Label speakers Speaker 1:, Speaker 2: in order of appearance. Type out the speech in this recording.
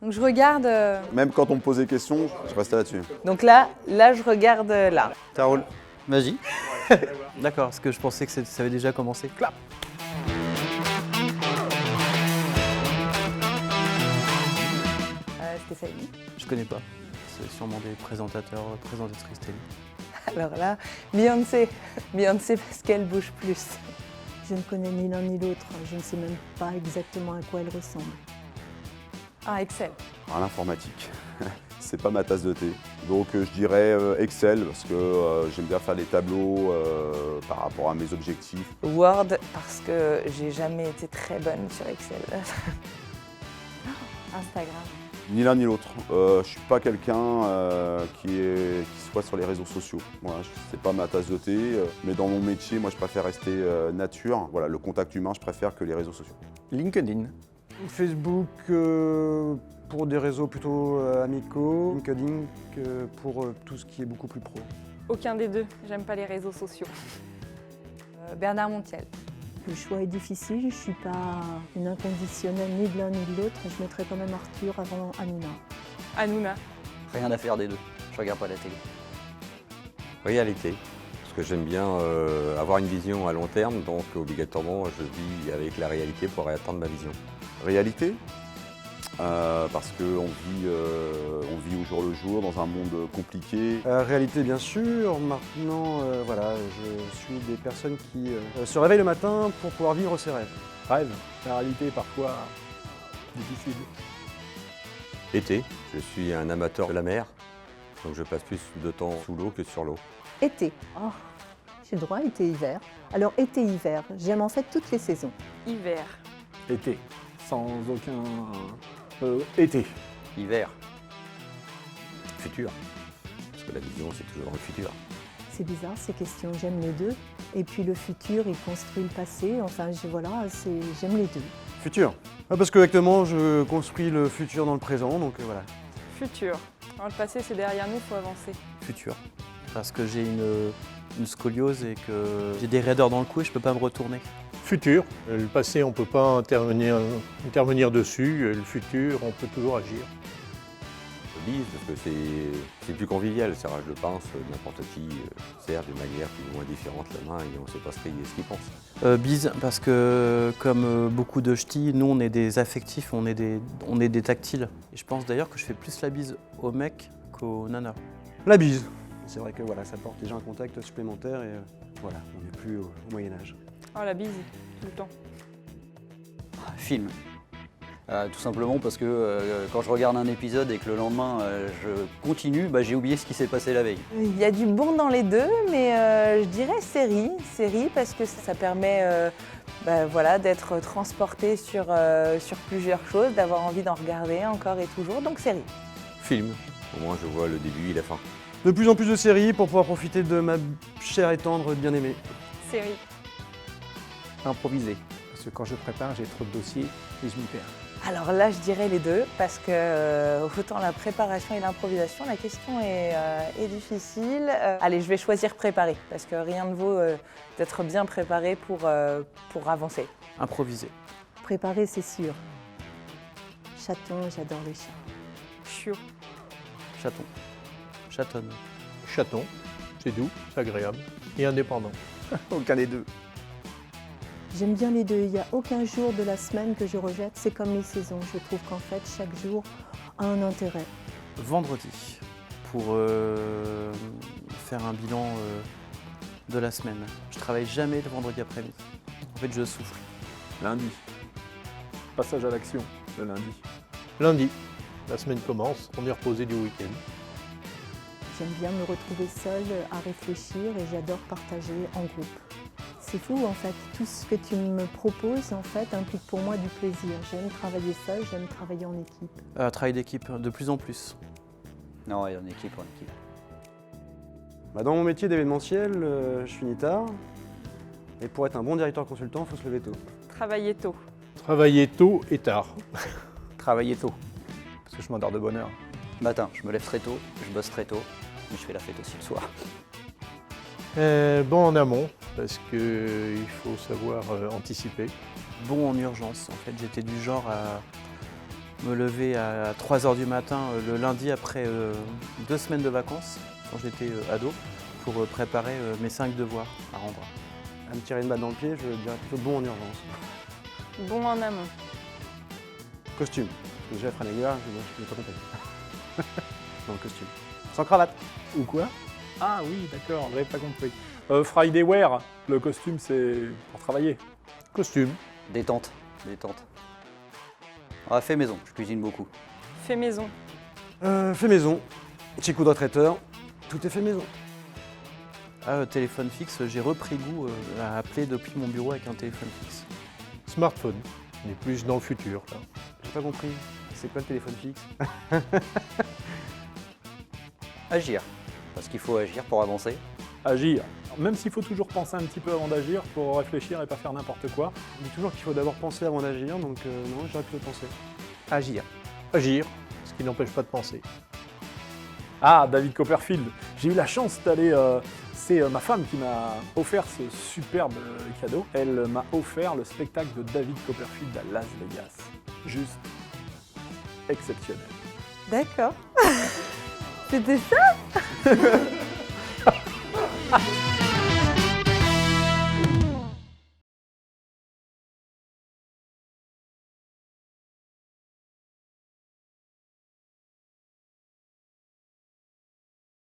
Speaker 1: Donc je regarde.
Speaker 2: Même quand on me pose des questions, je restais là-dessus.
Speaker 1: Donc là, je regarde là.
Speaker 3: Ça roule. Vas-y. D'accord, parce que je pensais que ça avait déjà commencé. Clap.
Speaker 1: C'était Sally.
Speaker 3: Je connais pas. C'est sûrement des présentateurs, présentatrices télé.
Speaker 1: Alors là, Beyoncé. Beyoncé parce qu'elle bouge plus.
Speaker 4: Je ne connais ni l'un ni l'autre. Je ne sais même pas exactement à quoi elle ressemble.
Speaker 1: Ah, Excel.
Speaker 2: À l'informatique. C'est pas ma tasse de thé. Donc je dirais Excel parce que j'aime bien faire des tableaux par rapport à mes objectifs.
Speaker 1: Word parce que j'ai jamais été très bonne sur Excel. Instagram.
Speaker 2: Ni l'un ni l'autre. Je suis pas quelqu'un qui soit sur les réseaux sociaux. Voilà, c'est pas ma tasse de thé. Mais dans mon métier, moi je préfère rester nature. Voilà, le contact humain, je préfère que les réseaux sociaux.
Speaker 3: LinkedIn.
Speaker 5: Facebook pour des réseaux plutôt amicaux, LinkedIn pour tout ce qui est beaucoup plus pro.
Speaker 1: Aucun des deux. J'aime pas les réseaux sociaux. Bernard Montiel.
Speaker 4: Le choix est difficile. Je ne suis pas une inconditionnelle ni de l'un ni de l'autre. Je mettrais quand même Arthur avant Hanouna.
Speaker 1: Hanouna.
Speaker 3: Rien à faire des deux. Je regarde pas la télé.
Speaker 6: Réalité, parce que j'aime bien avoir une vision à long terme, donc obligatoirement je vis avec la réalité pour atteindre ma vision.
Speaker 2: Réalité, parce qu'on vit au jour le jour dans un monde compliqué.
Speaker 5: Réalité bien sûr, maintenant voilà, je suis des personnes qui se réveillent le matin pour pouvoir vivre ses rêves.
Speaker 7: Rêve, la réalité est parfois difficile.
Speaker 6: Été, je suis un amateur de la mer, donc je passe plus de temps sous l'eau que sur l'eau.
Speaker 4: Été. Oh, j'ai le droit à été-hiver. Alors été-hiver, j'aime en fait toutes les saisons.
Speaker 1: Hiver.
Speaker 7: Été, sans aucun... été.
Speaker 6: Hiver, futur, parce que la vision c'est toujours dans le futur.
Speaker 4: C'est bizarre ces questions, j'aime les deux. Et puis le futur, il construit le passé. Enfin, j'aime les deux.
Speaker 5: Futur. Parce que actuellement je construis le futur dans le présent, donc voilà.
Speaker 1: Futur. Alors, le passé, c'est derrière nous, il faut avancer.
Speaker 3: Futur. Parce que j'ai une scoliose et que j'ai des raideurs dans le cou et je peux pas me retourner.
Speaker 7: Futur, le passé on ne peut pas intervenir dessus, le futur on peut toujours agir.
Speaker 6: Je bise parce que c'est plus convivial, serrage de pince, n'importe qui sert d'une manière plus ou moins différente la main et on ne sait pas ce qu'il pense.
Speaker 3: Bise, parce que comme beaucoup de ch'tis, nous on est des affectifs, on est des tactiles. Et je pense d'ailleurs que je fais plus la bise aux mecs qu'aux nanas.
Speaker 5: La bise. C'est vrai que voilà, ça porte déjà un contact supplémentaire et voilà, on n'est plus au Moyen-Âge.
Speaker 1: Oh, la bise, tout le temps.
Speaker 3: Film. Tout simplement parce que quand je regarde un épisode et que le lendemain je continue, j'ai oublié ce qui s'est passé la veille.
Speaker 1: Il y a du bon dans les deux, mais je dirais série. Série parce que ça permet voilà, d'être transporté sur plusieurs choses, d'avoir envie d'en regarder encore et toujours, donc série.
Speaker 6: Film, au moins je vois le début et la fin.
Speaker 5: De plus en plus de séries pour pouvoir profiter de ma chère et tendre bien-aimée.
Speaker 1: Série.
Speaker 3: Improvisé.
Speaker 7: Parce que quand je prépare, j'ai trop de dossiers et je m'y perds.
Speaker 1: Alors là, je dirais les deux, parce que autant la préparation et l'improvisation, la question est difficile. Allez, je vais choisir préparer, parce que rien ne vaut d'être bien préparé pour avancer.
Speaker 3: Improvisé.
Speaker 4: Préparer, c'est sûr. Chaton, j'adore les chats.
Speaker 1: Chiot.
Speaker 3: Chaton. Chatonne.
Speaker 7: Chaton, c'est doux, c'est agréable et indépendant.
Speaker 5: Aucun des deux.
Speaker 4: J'aime bien les deux. Il n'y a aucun jour de la semaine que je rejette. C'est comme les saisons. Je trouve qu'en fait, chaque jour a un intérêt.
Speaker 3: Vendredi, pour faire un bilan de la semaine. Je travaille jamais le vendredi après-midi. En fait, je souffle.
Speaker 2: Lundi.
Speaker 7: Passage à l'action, le lundi. Lundi, la semaine commence, on est reposé du week-end.
Speaker 4: J'aime bien me retrouver seule à réfléchir et j'adore partager en groupe. C'est fou en fait, tout ce que tu me proposes en fait implique pour moi du plaisir. J'aime travailler seule, j'aime travailler en équipe.
Speaker 3: Travail d'équipe, de plus en plus.
Speaker 8: Non, en équipe, en équipe.
Speaker 5: Dans mon métier d'événementiel, je finis tard. Et pour être un bon directeur consultant, il faut se lever tôt.
Speaker 1: Travailler tôt.
Speaker 7: Travailler tôt et tard.
Speaker 3: Travailler tôt.
Speaker 8: Parce que je m'endors de bonne heure. Matin, je me lève très tôt, je bosse très tôt, mais je fais la fête aussi le soir.
Speaker 7: Bon en amont, parce qu'il faut savoir anticiper.
Speaker 3: Bon en urgence, en fait, j'étais du genre Me lever à 3 h du matin le lundi après 2 semaines de vacances, quand j'étais ado, pour préparer mes 5 devoirs à rendre.
Speaker 5: À me tirer une balle dans le pied, je dirais plutôt bon en urgence.
Speaker 1: Bon en amont.
Speaker 5: Costume. Jeff Ranegger, je ne l'ai pas compris. Dans le costume. Sans cravate.
Speaker 7: Ou quoi? Ah oui, d'accord, j'avais pas compris. Friday Wear, le costume c'est pour travailler.
Speaker 8: Costume. Détente. Ah, fait maison, je cuisine beaucoup.
Speaker 1: Fait maison.
Speaker 5: Fait maison. Petit coup de traiteur. Tout est fait maison.
Speaker 3: Téléphone fixe, j'ai repris goût à appeler depuis mon bureau avec un téléphone fixe.
Speaker 7: Smartphone, on est plus dans le futur là.
Speaker 5: J'ai pas compris. C'est quoi le téléphone fixe?
Speaker 8: Agir. Parce qu'il faut agir pour avancer.
Speaker 7: Agir. Même s'il faut toujours penser un petit peu avant d'agir pour réfléchir et pas faire n'importe quoi.
Speaker 5: On dit toujours qu'il faut d'abord penser avant d'agir, donc non, j'aurais plutôt pensé. Agir.
Speaker 7: Agir, ce qui n'empêche pas de penser. Ah, David Copperfield. J'ai eu la chance d'aller... c'est ma femme qui m'a offert ce superbe cadeau. Elle m'a offert le spectacle de David Copperfield à Las Vegas. Juste exceptionnel.
Speaker 1: D'accord. C'était ça